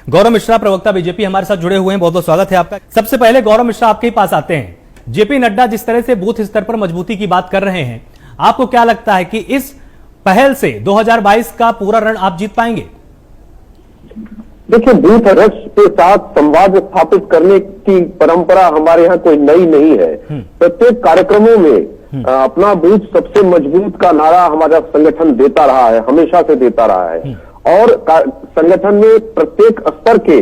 गौरव मिश्रा, प्रवक्ता बीजेपी, हमारे साथ जुड़े हुए हैं। बहुत बहुत स्वागत है आपका। सबसे पहले गौरव मिश्रा, आपके ही पास आते हैं। जेपी नड्डा जिस तरह से बूथ स्तर पर मजबूती की बात कर रहे हैं, आपको क्या लगता है कि इस पहल से 2022 का पूरा रण आप जीत पाएंगे? देखिए, बूथ अध्यक्ष के साथ संवाद स्थापित करने की परंपरा हमारे यहाँ कोई नई नहीं है। प्रत्येक कार्यक्रमों में अपना बूथ सबसे मजबूत का नारा हमारा संगठन देता रहा है, हमेशा से देता रहा है। और संगठन में प्रत्येक स्तर के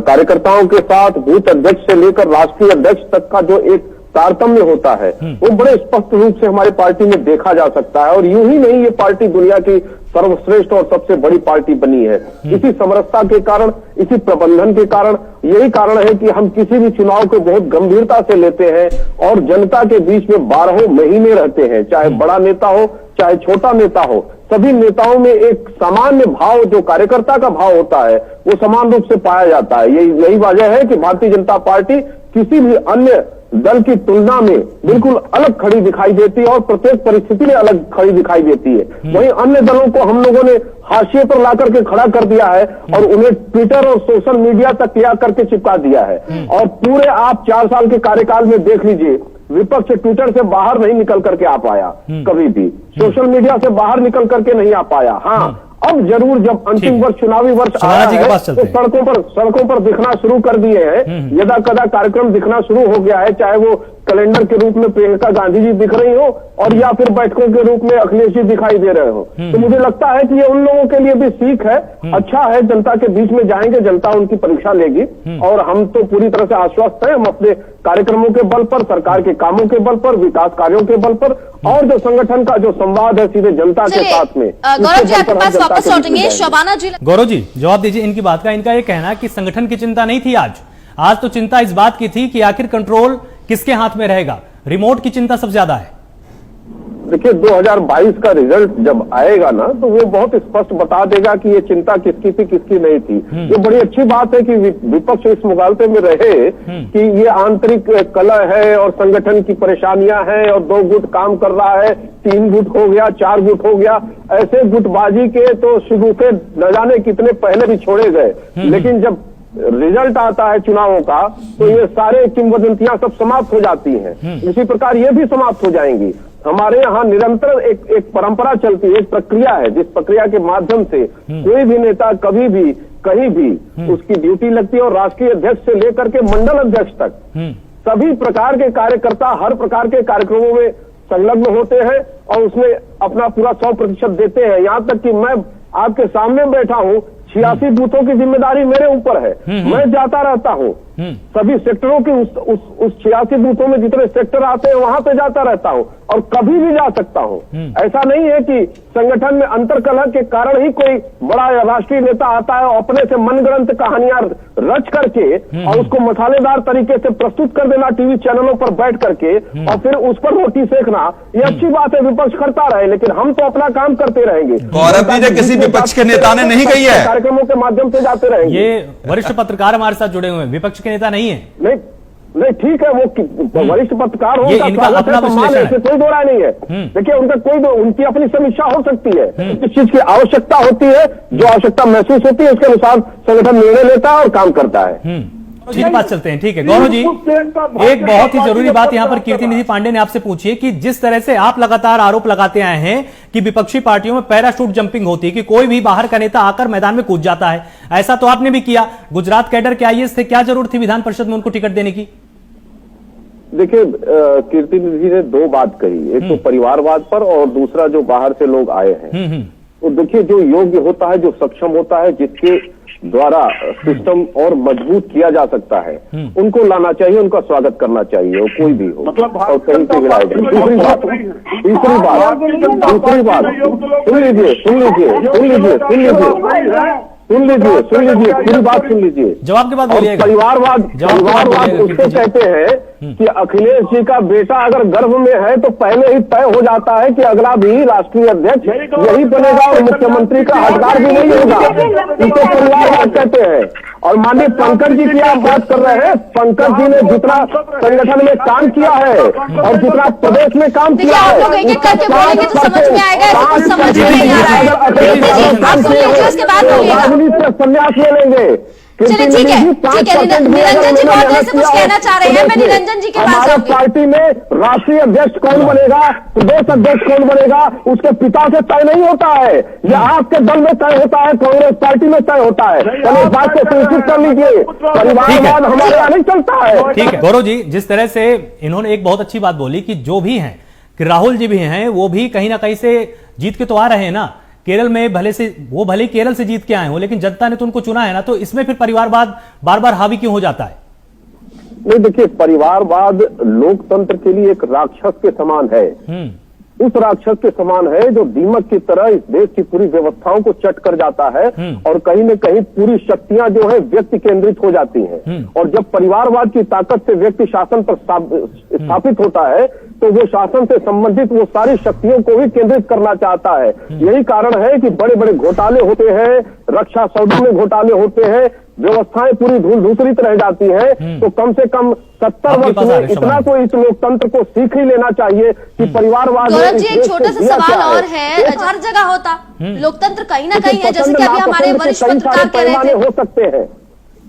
कार्यकर्ताओं के साथ बूथ अध्यक्ष से लेकर राष्ट्रीय अध्यक्ष तक का जो एक तारतम्य होता है वो बड़े स्पष्ट रूप से हमारी पार्टी में देखा जा सकता है। और यूं ही नहीं, ये पार्टी दुनिया की सर्वश्रेष्ठ और सबसे बड़ी पार्टी बनी है इसी समरसता के कारण, इसी प्रबंधन के कारण। यही कारण है कि हम किसी भी चुनाव को बहुत गंभीरता से लेते हैं और जनता के बीच में 12 महीने रहते हैं, चाहे बड़ा नेता हो चाहे छोटा नेता हो। सभी नेताओं में एक सामान्य भाव, जो कार्यकर्ता का भाव होता है, वो समान रूप से पाया जाता है। यही वजह है कि भारतीय जनता पार्टी किसी भी अन्य दल की तुलना में बिल्कुल अलग खड़ी दिखाई देती है और प्रत्येक परिस्थिति में अलग खड़ी दिखाई देती है। वहीं अन्य दलों को हम लोगों ने हाशिए पर लाकर के खड़ा कर दिया है और उन्हें ट्विटर और सोशल मीडिया तक ले करके चिपका दिया है। और पूरे आप 4 साल के कार्यकाल में देख लीजिए, विपक्ष ट्विटर से बाहर नहीं निकल करके आ पाया, कभी भी सोशल मीडिया से बाहर निकल करके नहीं आ पाया। हाँ, अब जरूर जब अंतिम वर्ष, चुनावी वर्ष आया है, तो सड़कों पर दिखना शुरू कर दिए हैं। यदा कदा कार्यक्रम दिखना शुरू हो गया है, चाहे वो कैलेंडर के रूप में प्रियंका गांधी जी दिख रही हो और या फिर बैठकों के रूप में अखिलेश जी दिखाई दे रहे हो। तो मुझे लगता है कि ये उन लोगों के लिए भी सीख है, अच्छा है। जनता के बीच में जाएंगे, जनता उनकी परीक्षा लेगी और हम तो पूरी तरह से आश्वस्त हैं। हम अपने कार्यक्रमों के बल पर, सरकार के कामों के बल पर, विकास कार्यों के बल पर और जो संगठन का जो संवाद है सीधे जनता के साथ में। गौरव जी, आपके पास वापस लौटेंगे। शोभाना जी, गौरव जी जवाब दीजिए इनकी बात का। इनका ये कहना है कि संगठन की चिंता नहीं थी आज तो चिंता इस बात की थी कि आखिर कंट्रोल किसके हाथ में रहेगा, रिमोट की चिंता सबसे ज्यादा है। देखिए, 2022 का रिजल्ट जब आएगा ना, तो वो बहुत स्पष्ट बता देगा कि ये चिंता किसकी थी किसकी नहीं थी। ये बड़ी अच्छी बात है कि विपक्ष इस मुगालते में रहे कि ये आंतरिक कलह है और संगठन की परेशानियां हैं और 2 गुट काम कर रहा है, 3 गुट हो गया, 4 गुट हो गया। ऐसे गुटबाजी के तो शुगुफे न जाने कितने पहले भी छोड़े गए, लेकिन जब रिजल्ट आता है चुनावों का तो ये सारे किंवदंतियां सब समाप्त हो जाती हैं। इसी प्रकार ये भी समाप्त हो जाएंगी। हमारे यहाँ निरंतर एक परंपरा चलती है, एक प्रक्रिया है, जिस प्रक्रिया के माध्यम से कोई भी नेता कभी भी कहीं भी उसकी ड्यूटी लगती है और राष्ट्रीय अध्यक्ष से लेकर के मंडल अध्यक्ष तक सभी प्रकार के कार्यकर्ता हर प्रकार के कार्यक्रमों में संलग्न होते हैं और उसमें अपना पूरा 100% देते हैं। यहाँ तक कि मैं आपके सामने बैठा हूँ, 86 बूथों की जिम्मेदारी मेरे ऊपर है। मैं जाता रहता हूँ सभी सेक्टरों के उस 86 बूथों में जितने सेक्टर आते हैं वहां पे जाता रहता हूँ और कभी भी जा सकता हूँ। ऐसा नहीं है कि संगठन में अंतर्कलह के कारण ही कोई बड़ा राष्ट्रीय नेता आता है और अपने से मनगढ़ंत कहानियां रच करके और उसको मसालेदार तरीके से प्रस्तुत कर देना टीवी चैनलों पर बैठ करके और फिर उस पर रोटी सेकना। ये अच्छी बात है, विपक्ष करता रहे, लेकिन हम तो अपना काम करते रहेंगे। गौरव जी ने किसी विपक्ष के नेता ने नहीं कही है, कार्यक्रमों के माध्यम से जाते रहेंगे। ये वरिष्ठ पत्रकार हमारे साथ जुड़े हुए हैं, विपक्ष के नेता नहीं है। नहीं ठीक है, वो वरिष्ठ पत्रकार हो, इनका अपना विश्लेषण है, कोई दो राय नहीं है। देखिए, उनकी अपनी समीक्षा हो सकती है, जिस चीज की आवश्यकता होती है, जो आवश्यकता महसूस होती है, उसके अनुसार संगठन निर्णय लेता है और काम करता है। ठीक, बात चलते हैं। ठीक है गौरव जी, एक बहुत ही जरूरी बात यहां पर कीर्ति निधि पांडे ने आपसे पूछी है कि जिस तरह से आप लगातार आरोप लगाते आए हैं कि विपक्षी पार्टियों में पैराशूट जंपिंग होती है, कि कोई भी बाहर का नेता आकर मैदान में कूद जाता है, ऐसा तो आपने भी किया। गुजरात कैडर के आईएएस थे, क्या जरूरत थी विधान परिषद में उनको टिकट देने की? देखिए, कीर्ति निधि ने 2 बात कही, एक तो परिवारवाद पर और दूसरा जो बाहर से लोग आए हैं। तो देखिए, जो योग्य होता है, जो सक्षम होता है, जिसके द्वारा सिस्टम और मजबूत किया जा सकता है, उनको लाना चाहिए, उनका स्वागत करना चाहिए, वो कोई भी हो और कहीं से गिराए जाए। तीसरी बात सुन लीजिए पूरी बात सुन लीजिए, जवाब के बाद बोलिएगा। परिवारवाद उसको कहते हैं कि अखिलेश जी का बेटा अगर गर्भ में है तो पहले ही तय हो जाता है कि अगला भी राष्ट्रीय अध्यक्ष यही बनेगा और मुख्यमंत्री का हकदार भी नहीं होगा। इसको परिवारवाद कहते हैं। और माननीय पंकज जी की आप बात कर रहे हैं, पंकज जी ने जितना संगठन में काम किया है और जितना प्रदेश में काम किया है, राजनीति से संन्यास ले लेंगे। चलिए ठीक है निरंजन जी बहुत देर से कुछ कहना चाह रहे हैं, मैं निरंजन जी के पास हमारे आऊंगी। पार्टी में राष्ट्रीय अध्यक्ष कौन बनेगा, प्रदेश अध्यक्ष कौन बनेगा, उसके पिता से तय नहीं होता है, यह आपके दल में तय होता है, कांग्रेस पार्टी में तय होता है। तो इस बात को सुनिश्चित कर लीजिए, परिवारवाद हमारे यहाँ नहीं चलता है। ठीक है गौरव जी, जिस तरह से इन्होंने एक बहुत अच्छी बात बोली कि जो भी हैं, कि राहुल जी भी हैं, वो भी कहीं ना कहीं से जीत के तो आ रहे हैं ना, केरल में भले ही केरल से जीत के आए हो, लेकिन जनता ने तो उनको चुना है ना, तो इसमें फिर परिवारवाद बार बार हावी क्यों हो जाता है? नहीं देखिए, परिवारवाद लोकतंत्र के लिए एक राक्षस के समान है। उस राक्षस के समान है जो दीमक की तरह इस देश की पूरी व्यवस्थाओं को चट कर जाता है और कहीं न कहीं पूरी शक्तियां जो है व्यक्ति केंद्रित हो जाती हैं। और जब परिवारवाद की ताकत से व्यक्ति शासन पर स्थापित होता है तो वो शासन से संबंधित वो सारी शक्तियों को भी केंद्रित करना चाहता है। यही कारण है कि बड़े बड़े घोटाले होते हैं, रक्षा सौदों में घोटाले होते हैं, व्यवस्थाएं पूरी धूल-धूसरित रह जाती हैं। तो कम से कम 70 वर्ष में इतना तो इस लोकतंत्र को सीख ही लेना चाहिए कि परिवारवाद। गौरव जी एक छोटा सा सवाल और है, हर जगह होता लोकतंत्र कहीं ना कहीं है, जैसे कि अभी हमारे वरिष्ठ पत्रकार कह रहे थे। हो सकते हैं,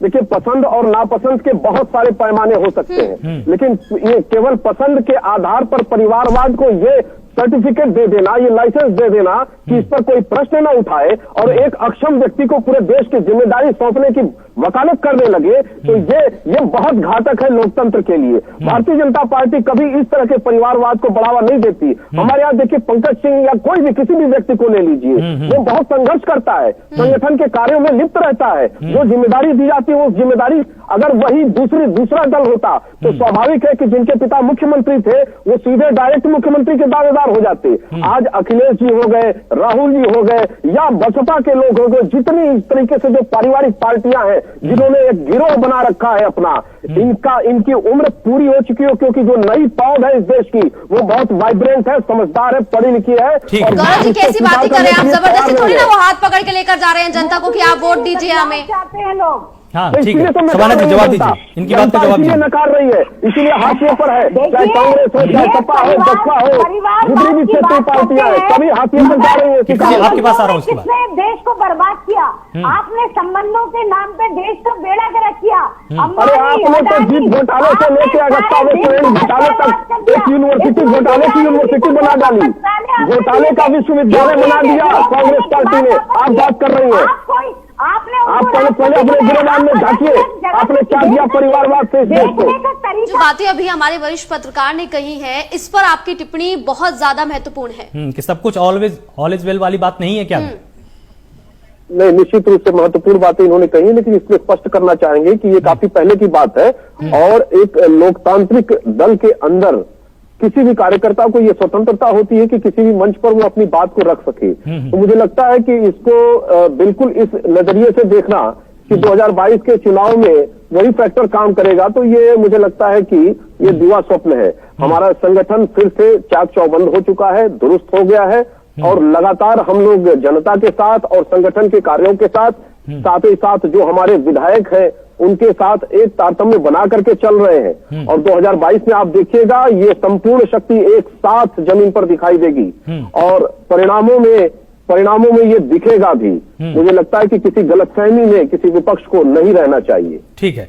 देखिए पसंद और नापसंद के बहुत सारे पैमाने हो सकते हैं, लेकिन ये केवल पसंद के आधार पर परिवारवाद को ये सर्टिफिकेट दे देना, ये लाइसेंस दे देना कि इस पर कोई प्रश्न न उठाए और एक अक्षम व्यक्ति को पूरे देश की जिम्मेदारी सौंपने की वकालत करने लगे, तो ये बहुत घातक है लोकतंत्र के लिए। भारतीय जनता पार्टी कभी इस तरह के परिवारवाद को बढ़ावा नहीं देती। हमारे यहाँ देखिए पंकज सिंह या कोई भी किसी भी व्यक्ति को ले लीजिए, वो बहुत संघर्ष करता है, संगठन के कार्यों में लिप्त रहता है। जो जिम्मेदारी दी जाती है वो जिम्मेदारी अगर वही दूसरा दल होता तो स्वाभाविक है कि जिनके पिता मुख्यमंत्री थे वो सीधे डायरेक्ट मुख्यमंत्री के दावेदार हो जाते। आज अखिलेश जी हो गए, राहुल जी हो गए या बसपा के लोग हो गए, जितनी इस तरीके से जो पारिवारिक पार्टियां हैं जिन्होंने एक गिरोह बना रखा है अपना, इनकी उम्र पूरी हो चुकी हो, क्योंकि जो नई पौध है इस देश की वो बहुत वाइब्रेंट है, समझदार है, पढ़ी लिखी है। गौरव जी कैसी बातें कर रहे हैं आप, जबरदस्ती थोड़ी ना वो हाथ पकड़ के लेकर जा रहे हैं जनता को कि आप वोट दीजिए हमें। चाहते हैं लोग। हाँ ठीक है, शबाना जी जवाब दीजिए, इनकी बात का जवाब दीजिए। नकार रही है, इसीलिए हाशिए पर है, चाहे कांग्रेस हो, चाहे सपा हो, बसपा हो, जितनी भी क्षेत्रीय पार्टियां हैं सभी हाशिए पर जा रही है। आपके पास आ रहा हूँ उसके बाद। किसने देश को बर्बाद किया? आपने संबंधों के नाम पे देश को बेड़ा गर्क किया। अरे आपने तो जीत घोटाले से लेके अगस्ता वेस्टलैंड घोटाले तक एक यूनिवर्सिटी घोटाले की यूनिवर्सिटी बना डाली, घोटाले का विश्वविद्यालय बना दिया कांग्रेस पार्टी ने। आप बात कर रही है, आप पहले अपने गिरफ्तार में झांकिए, आपने क्या दिया परिवारवाद से इस देश को। जो बातें अभी हमारे वरिष्ठ पत्रकार ने कही है, इस पर आपकी टिप्पणी बहुत ज्यादा महत्वपूर्ण है कि सब कुछ ऑल इज वेल वाली बात नहीं है क्या? नहीं, निश्चित रूप से महत्वपूर्ण बातें इन्होंने कही, लेकिन इसमें स्पष्ट करना चाहेंगे कि ये काफी पहले की बात है और एक लोकतांत्रिक दल के अंदर किसी भी कार्यकर्ता को ये स्वतंत्रता होती है कि किसी भी मंच पर वो अपनी बात को रख सके। तो मुझे लगता है कि इसको बिल्कुल इस नजरिए से देखना कि 2022 के चुनाव में वही फैक्टर काम करेगा, तो ये मुझे लगता है कि ये दिवा स्वप्न है। हमारा संगठन फिर से चाक चौबंद हो चुका है, दुरुस्त हो गया है और लगातार हम लोग जनता के साथ और संगठन के कार्यों के साथ ही साथ जो हमारे विधायक हैं उनके साथ एक तारतम्य बना करके चल रहे हैं। और 2022 में आप देखिएगा ये संपूर्ण शक्ति एक साथ जमीन पर दिखाई देगी और परिणामों में ये दिखेगा भी। मुझे लगता है कि किसी गलतफहमी में किसी विपक्ष को नहीं रहना चाहिए। ठीक है।